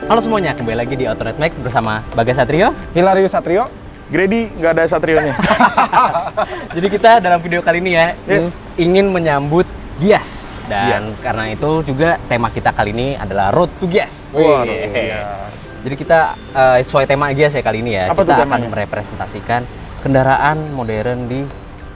Halo semuanya, kembali lagi di Autonet Max bersama Bagas Satrio, Hilarius Satrio, Grady, nggak ada Satrionya. Jadi kita dalam video kali ini ya ingin menyambut Gias dan karena itu juga tema kita kali ini adalah Road to Gias. Jadi kita sesuai tema Gias ya kali ini ya. Apa kita tuh akan temanya? merepresentasikan kendaraan modern di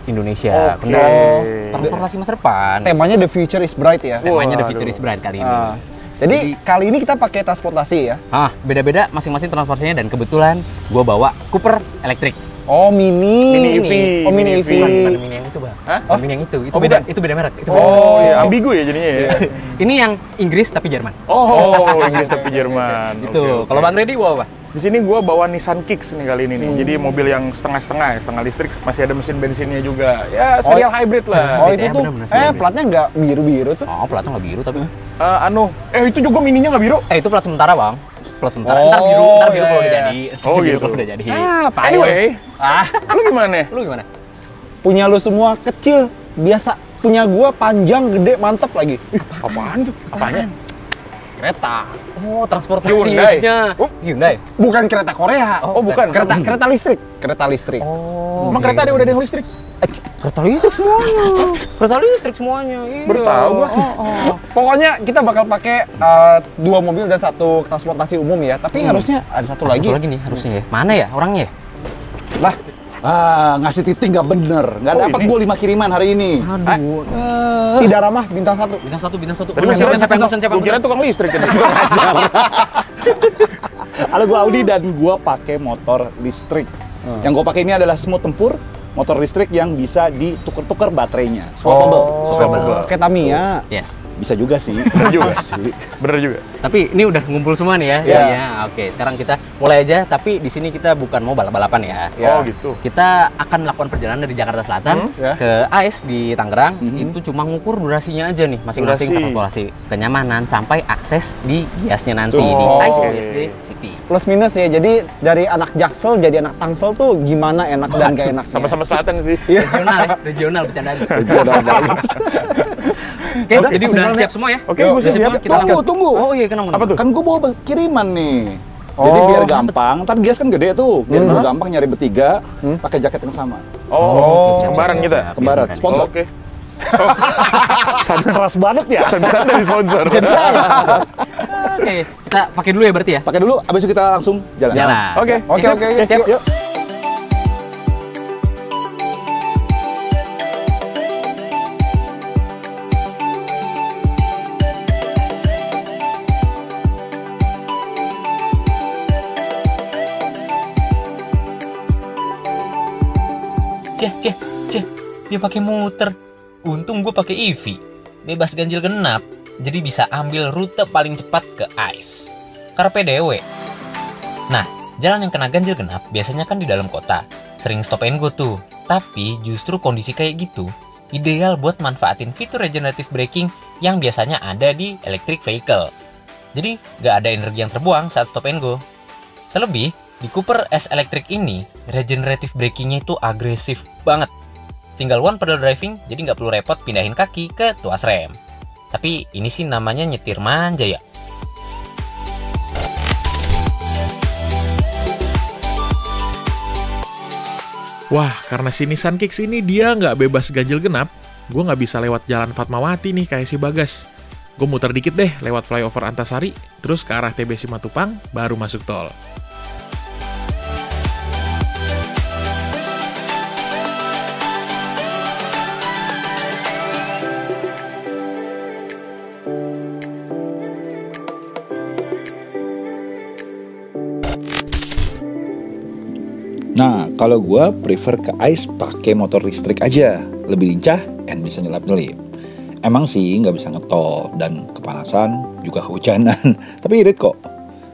Indonesia, kendaraan transportasi masa depan. temanya The Future is Bright ya. Temanya The Future is Bright kali ini. Jadi kali ini kita pakai transportasi ya. Beda-beda masing-masing transportasinya dan kebetulan gua bawa Cooper elektrik. Oh, mini EV. Oh, mini EV. Bukan mini yang itu, Bang. Bukan mini yang itu. Itu beda, bukan? itu beda merek. Itu Oh, iya, ambigu ya jadinya ya. Ini yang Inggris tapi Jerman. Oh, Inggris tapi Jerman. Itu. Oke, Kalau oke. Bang Reddy bawa apa? Di sini gua bawa Nissan Kicks nih kali ini nih. Jadi mobil yang setengah-setengah, setengah listrik, masih ada mesin bensinnya juga. Ya, serial hybrid lah. Oh, itu tuh. bener-bener. Platnya nggak biru-biru tuh. Oh, platnya nggak biru tapi. Itu juga mininya nggak biru. Itu plat sementara, Bang. Plat sementara. Oh, Ntar biru iya, kalau udah iya. jadi. Oh, Biru gitu. kalau udah jadi. Anyway, lu gimana? Lu gimana? Punya lu semua kecil, biasa. Punya gua panjang, gede, mantep lagi. Apaan tuh? Apanya? Kereta. Oh, transportasinya. Hyundai. Bukan kereta Korea. Oh, bukan. Kereta listrik. Kereta listrik. Oh. Emang kereta udah ada yang listrik? Kereta listrik semuanya. Kereta listrik semuanya. Iya. Baru tahu gua. Pokoknya kita bakal pakai 2 mobil dan 1 transportasi umum ya. Tapi harusnya ada satu lagi. Satu lagi nih harusnya ya. Mana ya orangnya ya? Lah, Ngasih titik nggak bener. Nggak dapat ini? gue 5 kiriman hari ini. Aduh. tidak ramah bintang 1. Bintang satu. Tadi Siapa yang pesan? Gua kira tukang listrik tadi. Halo, gue Audi dan gue pakai motor listrik. Yang gue pakai ini adalah Smooth Tempur, motor listrik yang bisa ditukar-tukar baterainya. Swappable. Kayak Tamiya. Yes. Bisa juga sih. Bener juga sih. Bener juga. Tapi ini udah ngumpul semua nih ya. Iya. Ya, oke. Sekarang kita mulai aja. Tapi di sini kita bukan mau balap-balapan ya. Ya. Oh, gitu. Kita akan melakukan perjalanan dari Jakarta Selatan ya. ke AS di Tangerang. Itu cuma ngukur durasinya aja nih, masing-masing Durasi. transportasi kenyamanan sampai akses di Giasnya nanti Tuh. di AS Oke. USD City. Plus minus ya. Jadi dari anak Jaksel jadi anak Tangsel tuh gimana enak dan gak enaknya. Sama-sama selatan sih. Regional bercandaan. Oke, Udah, jadi udah sebenarnya. siap semua ya? Oke, gua Udah siap. Kita Tunggu. Oh iya, kenapa? Apa tuh? Kan gue bawa kiriman nih. Jadi Oh. biar gampang. Ntar Gias kan gede tuh. Biar gue gampang nyari bertiga, pakai jaket yang sama. Oh, siap, kembaran siap, kita. siap. Kembaran. Biar Sponsor. Oke. Keras banget ya. Bisa dari sponsor. Oke, kita pakai dulu ya berarti ya? Pakai dulu, abis itu kita langsung jalan. Jalan. Oke. Oke, Siap. yuk. Cih, dia pakai muter. Untung gue pakai EV, bebas ganjil genap, jadi bisa ambil rute paling cepat ke AIS. Karpe dewe. Nah, jalan yang kena ganjil genap biasanya kan di dalam kota, sering stop and go tuh. Tapi justru kondisi kayak gitu ideal buat manfaatin fitur regenerative braking yang biasanya ada di electric vehicle. Jadi nggak ada energi yang terbuang saat stop and go. Terlebih, di Cooper S Electric ini, regenerative brakingnya itu agresif banget. Tinggal one pedal driving, jadi nggak perlu repot pindahin kaki ke tuas rem. Tapi ini sih namanya nyetir manja ya. Wah, karena si Nissan Kicks ini dia nggak bebas ganjil genap, gue nggak bisa lewat jalan Fatmawati nih kayak si Bagas. Gue muter dikit deh lewat flyover Antasari, terus ke arah TB Simatupang, baru masuk tol. Nah, kalau gue prefer ke AIS pakai motor listrik aja, lebih lincah and bisa nyelap-nyelip. Emang sih nggak bisa ngetol dan kepanasan juga kehujanan, tapi irit kok.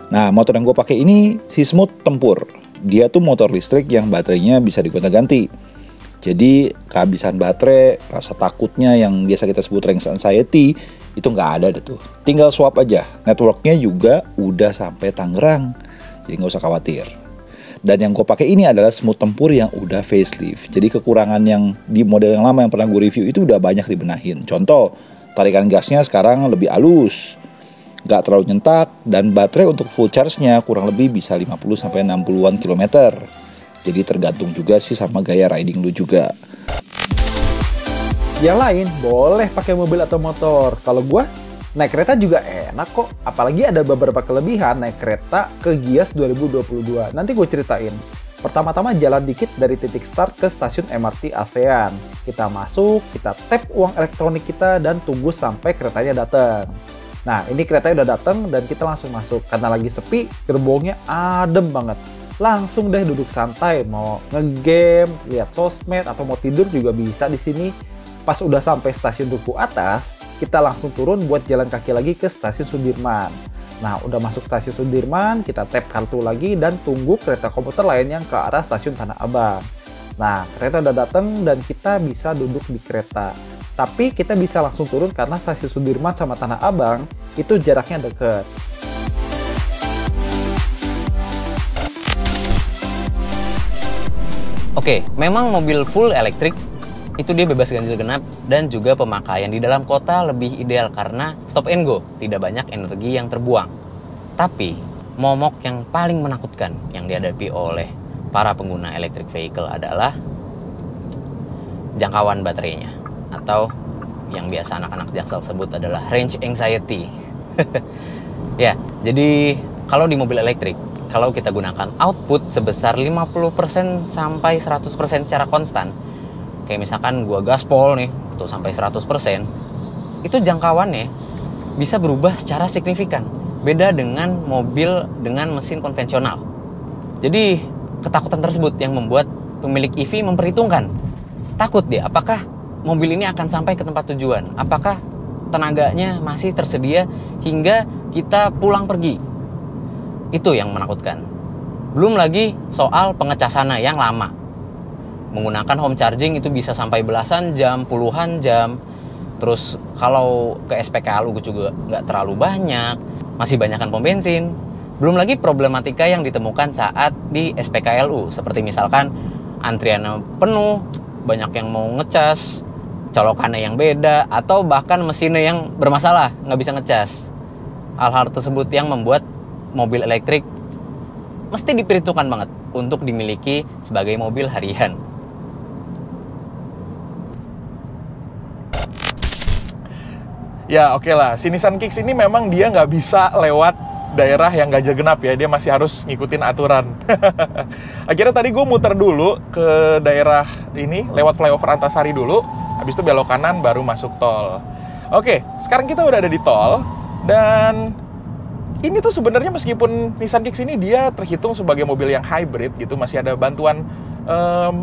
Nah, motor yang gue pakai ini si Smooth Tempur. Dia tuh motor listrik yang baterainya bisa digonta-ganti. Jadi kehabisan baterai, rasa takutnya yang biasa kita sebut range anxiety itu nggak ada deh tuh. Tinggal swap aja. Networknya juga udah sampai Tangerang, jadi nggak usah khawatir. Dan yang gue pakai ini adalah Smooth Tempur yang udah facelift. Jadi kekurangan yang di model yang lama yang pernah gue review itu udah banyak dibenahin. Contoh, tarikan gasnya sekarang lebih halus. nggak terlalu nyentak, dan baterai untuk full charge-nya kurang lebih bisa 50-60-an kilometer. Jadi tergantung juga sih sama gaya riding lu juga. Yang lain boleh pakai mobil atau motor. Kalau gua naik kereta juga enak kok. Apalagi ada beberapa kelebihan naik kereta ke Gias 2022. Nanti gue ceritain. Pertama-tama jalan dikit dari titik start ke stasiun MRT ASEAN. Kita masuk, kita tap uang elektronik kita dan tunggu sampai keretanya datang. Nah, ini keretanya udah datang dan kita langsung masuk. Karena lagi sepi, gerbongnya adem banget. Langsung deh duduk santai, mau ngegame, lihat sosmed atau mau tidur juga bisa di sini. Pas udah sampai stasiun Duku Atas, kita langsung turun buat jalan kaki lagi ke stasiun Sudirman. Nah, udah masuk stasiun Sudirman, kita tap kartu lagi dan tunggu kereta komuter lain yang ke arah stasiun Tanah Abang. Nah, kereta udah datang dan kita bisa duduk di kereta. Tapi kita bisa langsung turun karena stasiun Sudirman sama Tanah Abang itu jaraknya deket. Oke, memang mobil full elektrik itu dia bebas ganjil genap dan juga pemakaian di dalam kota lebih ideal karena stop and go, tidak banyak energi yang terbuang. Tapi, momok yang paling menakutkan yang dihadapi oleh para pengguna electric vehicle adalah jangkauan baterainya, atau yang biasa anak-anak Jaksel sebut adalah range anxiety. Ya, jadi kalau di mobil elektrik, kalau kita gunakan output sebesar 50% sampai 100% secara konstan, kayak misalkan gua gaspol nih, tuh sampai 100%, itu jangkauannya bisa berubah secara signifikan. Beda dengan mobil dengan mesin konvensional. Jadi, ketakutan tersebut yang membuat pemilik EV memperhitungkan. Takut dia, apakah mobil ini akan sampai ke tempat tujuan? Apakah tenaganya masih tersedia hingga kita pulang pergi? Itu yang menakutkan. Belum lagi soal pengecasannya yang lama. Menggunakan home charging itu bisa sampai belasan jam, puluhan jam. Terus kalau ke SPKLU juga nggak terlalu banyak, masih banyakkan pom bensin. Belum lagi problematika yang ditemukan saat di SPKLU, seperti misalkan antriannya penuh, banyak yang mau ngecas, colokannya yang beda, atau bahkan mesinnya yang bermasalah, nggak bisa ngecas. Hal-hal tersebut yang membuat mobil elektrik mesti diperhitungkan banget untuk dimiliki sebagai mobil harian. Ya oke lah, si Nissan Kicks ini memang dia nggak bisa lewat daerah yang ganjil genap ya, dia masih harus ngikutin aturan. Akhirnya tadi gue muter dulu ke daerah ini, lewat flyover Antasari dulu, habis itu belok kanan baru masuk tol. Oke, sekarang kita udah ada di tol, dan ini tuh sebenarnya meskipun Nissan Kicks ini dia terhitung sebagai mobil yang hybrid gitu, masih ada bantuan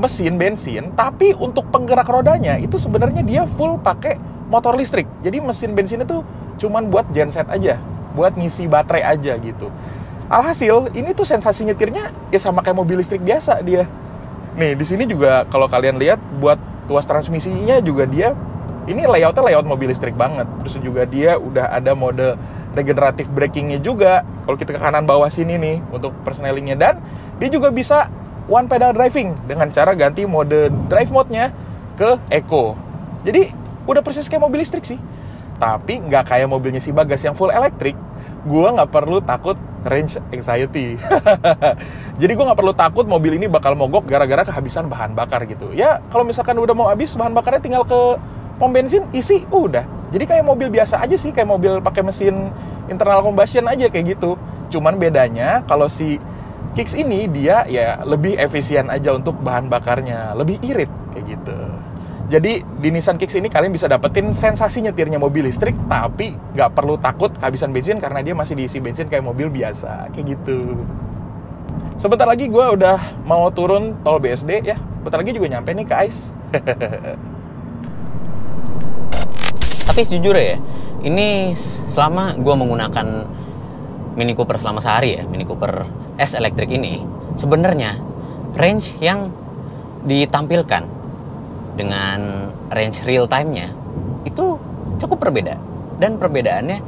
mesin bensin, tapi untuk penggerak rodanya itu sebenarnya dia full pakai motor listrik. Jadi mesin bensin itu cuman buat genset aja, buat ngisi baterai aja gitu. Alhasil ini tuh sensasi nyetirnya ya sama kayak mobil listrik biasa dia. Nih di sini juga kalau kalian lihat buat tuas transmisinya juga dia ini layoutnya layout mobil listrik banget. Terus juga dia udah ada mode regenerative brakingnya juga. Kalau kita ke kanan bawah sini nih untuk persnelingnya, dan dia juga bisa one pedal driving dengan cara ganti mode drive mode-nya ke eco. Jadi udah persis kayak mobil listrik sih. Tapi nggak kayak mobilnya si Bagas yang full elektrik. Gue nggak perlu takut range anxiety. Jadi gue nggak perlu takut mobil ini bakal mogok gara-gara kehabisan bahan bakar gitu. Ya kalau misalkan udah mau habis bahan bakarnya, tinggal ke pom bensin, isi, udah. Jadi kayak mobil biasa aja sih, kayak mobil pakai mesin internal combustion aja kayak gitu. Cuman bedanya kalau si Kicks ini dia ya lebih efisien aja untuk bahan bakarnya, lebih irit kayak gitu. Jadi di Nissan Kicks ini kalian bisa dapetin sensasi nyetirnya mobil listrik, tapi nggak perlu takut kehabisan bensin karena dia masih diisi bensin kayak mobil biasa, kayak gitu. Sebentar lagi gue udah mau turun tol BSD ya, bentar lagi juga nyampe nih ke AIS. Tapi sejujurnya ya, ini selama gue menggunakan Mini Cooper selama sehari ya, Mini Cooper S elektrik ini, sebenarnya range yang ditampilkan dengan range real time-nya itu cukup berbeda, dan perbedaannya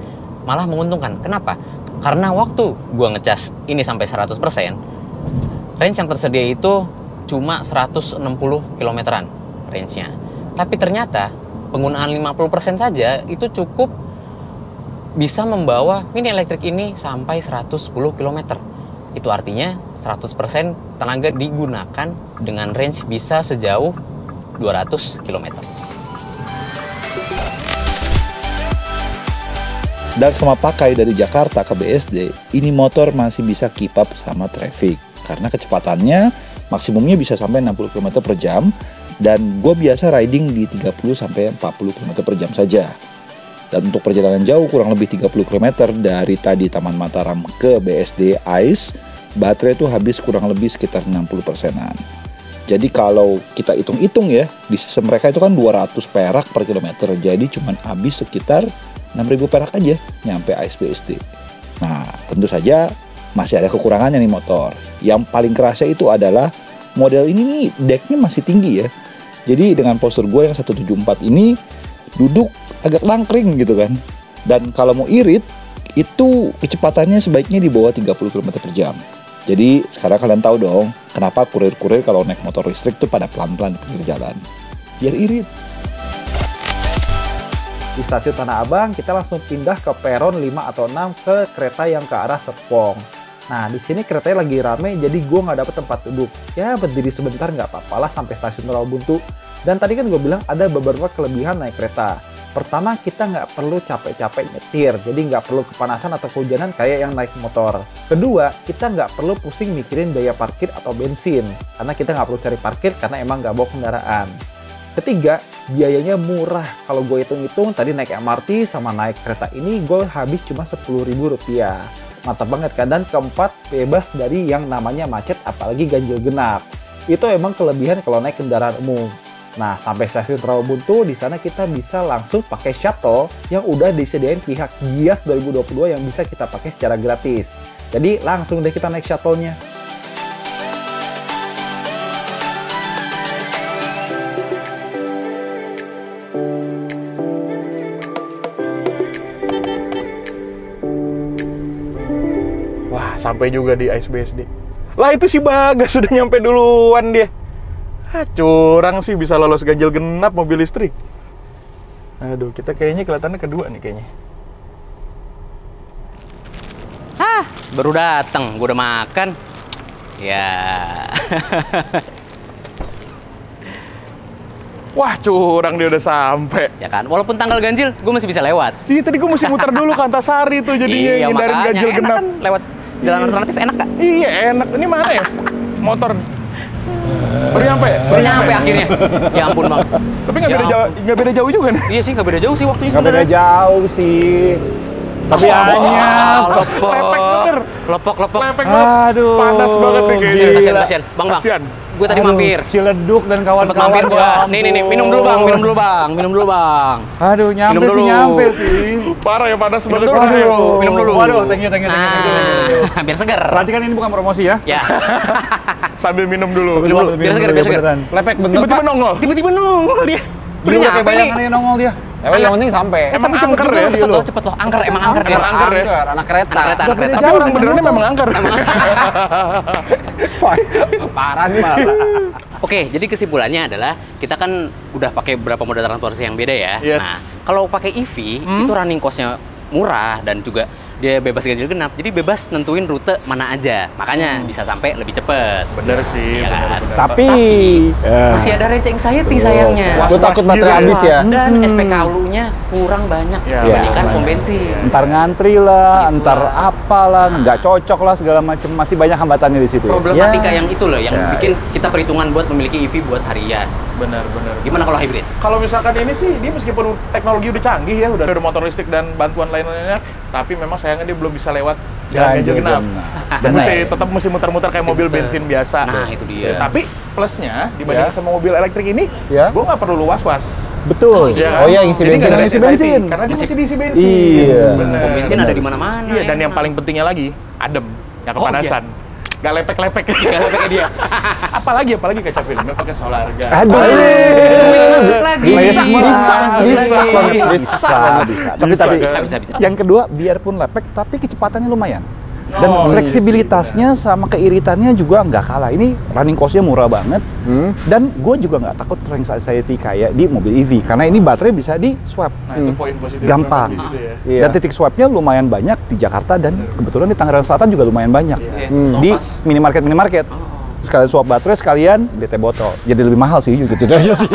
malah menguntungkan. Kenapa? Karena waktu gua ngecas ini sampai 100%, range yang tersedia itu cuma 160 kilometeran range-nya. Tapi ternyata penggunaan 50% saja itu cukup bisa membawa mini elektrik ini sampai 110 km. Itu artinya 100% tenaga digunakan dengan range bisa sejauh 200 km. Dan selama pakai dari Jakarta ke BSD, ini motor masih bisa keep up sama traffic. Karena kecepatannya maksimumnya bisa sampai 60 km per jam. Dan gue biasa riding di 30-40 km per jam saja. Dan untuk perjalanan jauh kurang lebih 30 km dari tadi Taman Mataram ke BSD ICE, baterai itu habis kurang lebih sekitar 60%-an. Jadi kalau kita hitung-hitung ya, di sistem mereka itu kan 200 perak per kilometer. Jadi cuma habis sekitar 6.000 perak aja nyampe ICE BSD. Nah, tentu saja masih ada kekurangannya nih motor. Yang paling kerasa itu adalah model ini nih decknya masih tinggi ya. Jadi dengan postur gue yang 174 ini duduk agak langkring gitu kan. Dan kalau mau irit itu kecepatannya sebaiknya di bawah 30 km per jam. Jadi sekarang kalian tahu dong kenapa kurir-kurir kalau naik motor listrik tuh pada pelan-pelan di pinggir jalan. Biar irit. Di stasiun Tanah Abang, kita langsung pindah ke peron 5 atau 6 ke kereta yang ke arah Serpong. Nah, di sini keretanya lagi rame, jadi gue nggak dapet tempat duduk. Ya, berdiri sebentar nggak apa-apa lah sampai stasiun Rawabuntu. Dan tadi kan gue bilang ada beberapa kelebihan naik kereta. Pertama, kita nggak perlu capek-capek nyetir, jadi nggak perlu kepanasan atau kehujanan kayak yang naik motor. Kedua, kita nggak perlu pusing mikirin biaya parkir atau bensin, karena kita nggak perlu cari parkir karena emang nggak bawa kendaraan. Ketiga, biayanya murah. Kalau gue hitung-hitung, tadi naik MRT sama naik kereta ini, gue habis cuma Rp10.000. Mantap banget kan? Dan keempat, bebas dari yang namanya macet, apalagi ganjil genap. Itu emang kelebihan kalau naik kendaraan umum. Nah, sampai stasiun Rawabuntu, di sana kita bisa langsung pakai shuttle yang udah disediain pihak Gias 2022 yang bisa kita pakai secara gratis. Jadi langsung deh kita naik shuttle-nya. Sampai juga di ICE BSD. Lah itu si Bagas sudah nyampe duluan dia. Curang sih bisa lolos ganjil genap mobil listrik. Aduh, kita kayaknya kelihatannya kedua nih kayaknya. Baru datang, gue udah makan. Ya. Wah, curang dia udah sampai. Ya kan, walaupun tanggal ganjil, gue masih bisa lewat. Iya, tadi gue mesti muter dulu ke Antasari tuh jadinya hindarin makanya ganjil enak genap. kan, lewat jalan alternatif enak gak? Iya, enak. Ini mana ya? Motor. Baru nyampe? Baru nyampe akhirnya. Ya ampun bang. Tapi nggak beda jauh juga nih. Iya sih, nggak beda jauh sih waktunya. Nggak beda jauh sih. Tapi anyap. Lepek bener. Lepek. Lepek banget. Aduh. Panas banget nih kayaknya. Kasian. Bang. Kasian. Gue tadi mampir. Ciledug dan Sempet kawan-kawan. mampir gua. Nih, minum dulu bang. Aduh, nyampe Minum sih dulu. nyampe sih. Parah ya, panas banget. Minum dulu. Waduh, thank you. Nah, biar segar. Berarti kan ini bukan promosi ya? Ya. Sambil minum dulu. Minum dulu, biar segar. Beneran. Lepek bener, Tiba-tiba nongol. Tiba-tiba nongol dia. Dia udah kayak bayangannya nongol dia. Yang penting sampai. Emang Tapi angker ya? cepet loh. Angker, emang angker dia. Emang angker ya? Anak kereta. Tapi orang benerannya memang angker. Parah nih. Oke, jadi kesimpulannya adalah kita kan udah pakai beberapa moda transportasi yang beda ya. Yes. Nah, kalau pakai EV itu running cost-nya murah dan juga dia bebas ganjil genap. Jadi bebas nentuin rute mana aja. Makanya bisa sampai lebih cepet. Bener sih. Iya kan? Tapi Masih ada range anxiety sayangnya. gue takut baterai habis ya. Dan SPKU-nya kurang banyak Ya, dibandingkan banyak. pom bensin. Entar ngantri lah, Gitu entar lah. apalah, nggak cocok lah segala macam. Masih banyak hambatannya di situ. Problematika Ya. yang itu loh yang bikin kita perhitungan buat memiliki EV buat harian. Bener. Gimana kalau hybrid? Kalau misalkan ini sih, dia meskipun teknologi udah canggih ya, udah ada motor listrik dan bantuan lain-lainnya, tapi memang sayangnya dia belum bisa lewat jalan ganjil genap. Dan tetap mesti muter-muter kayak mobil bensin biasa. Nah, itu dia. Tapi plusnya dibanding sama mobil elektrik ini, Ya. gue nggak perlu was-was. Betul. Iya. Oh iya, ngisi Jadi bensin, nggak ada ngisi anxiety, bensin. karena dia masih diisi bensin. Iya. Bener. Pom bensin ada di mana-mana. Iya, dan ya. yang paling pentingnya lagi, adem, nggak kepanasan. Gak lepek-lepek. Gak lepek dia. apalagi kaca filmnya pakai solar gas. Aduh. Duit masuk lagi. Bisa. Tapi Bisa. Bisa. yang kedua biarpun lepek tapi kecepatannya lumayan. Dan fleksibilitasnya sama keiritannya juga nggak kalah. Ini running cost-nya murah banget. Dan gue juga nggak takut range anxiety kayak di mobil EV. Karena ini baterai bisa di swap. Nah, itu poin positif Gampang. di situ ya. Iya. Dan titik swapnya lumayan banyak di Jakarta dan kebetulan di Tangerang Selatan juga lumayan banyak. Di minimarket. Sekalian swap baterai, sekalian beli teh botol. Jadi lebih mahal sih gitu aja sih.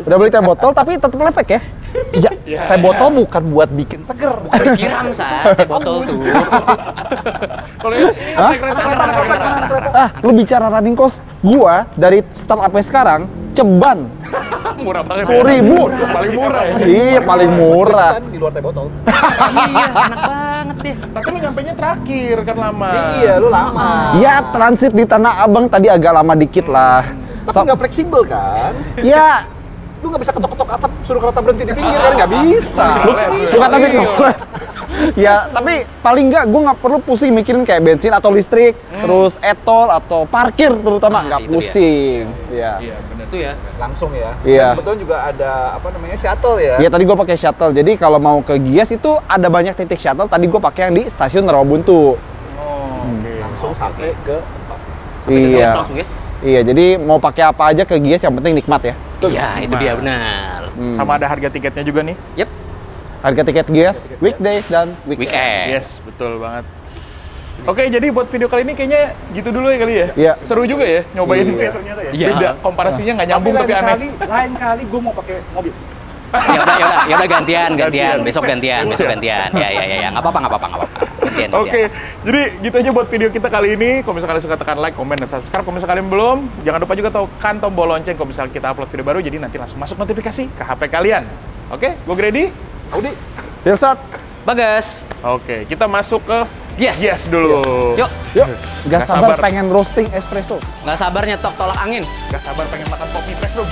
Udah beli teh botol tapi tetap lepek ya? Iya, teh botol bukan buat bikin seger. Bukan disiram, Sa, teh botol tuh. Kalau ini Hah? kereta Lu bicara running cost, gua dari start sampai sekarang ceban murah banget. 10.000. Paling murah ya. Iya, paling murah. Di luar teh botol. Iya, enak banget deh. Tapi lu nyampenya terakhir kan lama. Iya, lu lama. Ya, transit di Tanah Abang tadi agak lama dikit lah. Tapi nggak fleksibel kan? Ya, Lu nggak bisa ketok-ketok atap, suruh kereta berhenti di pinggir kan? Nggak bisa. bukan tapi ya, tapi paling nggak gue nggak perlu pusing mikirin kayak bensin atau listrik, terus etol atau parkir terutama nggak itu dia. pusing. Iya. Itu ya. Langsung ya. Iya. Dan kebetulan juga ada apa namanya shuttle ya. Iya, tadi gue pakai shuttle. Jadi kalau mau ke Gias itu ada banyak titik shuttle. Tadi gue pakai yang di stasiun Rawabuntu. Langsung sampai ke Iya. Langsung, guys. Iya, jadi mau pakai apa aja ke Gias yang penting nikmat ya. Iya, itu dia benar. Sama ada harga tiketnya juga nih. Yep, Harga tiket Gias weekdays dan weekend. weekend. Yes, betul banget. Oke, jadi buat video kali ini kayaknya gitu dulu ya kali ya. Iya. Seru juga ya nyobain Iya. ternyata ya. Iya. Beda, komparasinya nggak nyambung tapi aneh. Lain kali gue mau pakai mobil. Ya udah gantian. Gantian. Besok gantian. Ya. Nggak apa-apa. Gantian. Oke, jadi gitu aja buat video kita kali ini. Kalau misalnya kalian suka tekan like, komen, dan subscribe. Kalau misalnya kalian belum, jangan lupa juga tekan tombol lonceng kalau misalnya kita upload video baru. Jadi nanti langsung masuk notifikasi ke HP kalian. Oke, gue Grady. Audi. Hilsat, Bagas. Oke, kita masuk ke Yes. Yes dulu. Yuk, yuk. Gak Nggak sabar sabar. pengen roasting espresso. nggak sabar nyetok tolak angin. Gak sabar pengen makan kopi fresh, Bro.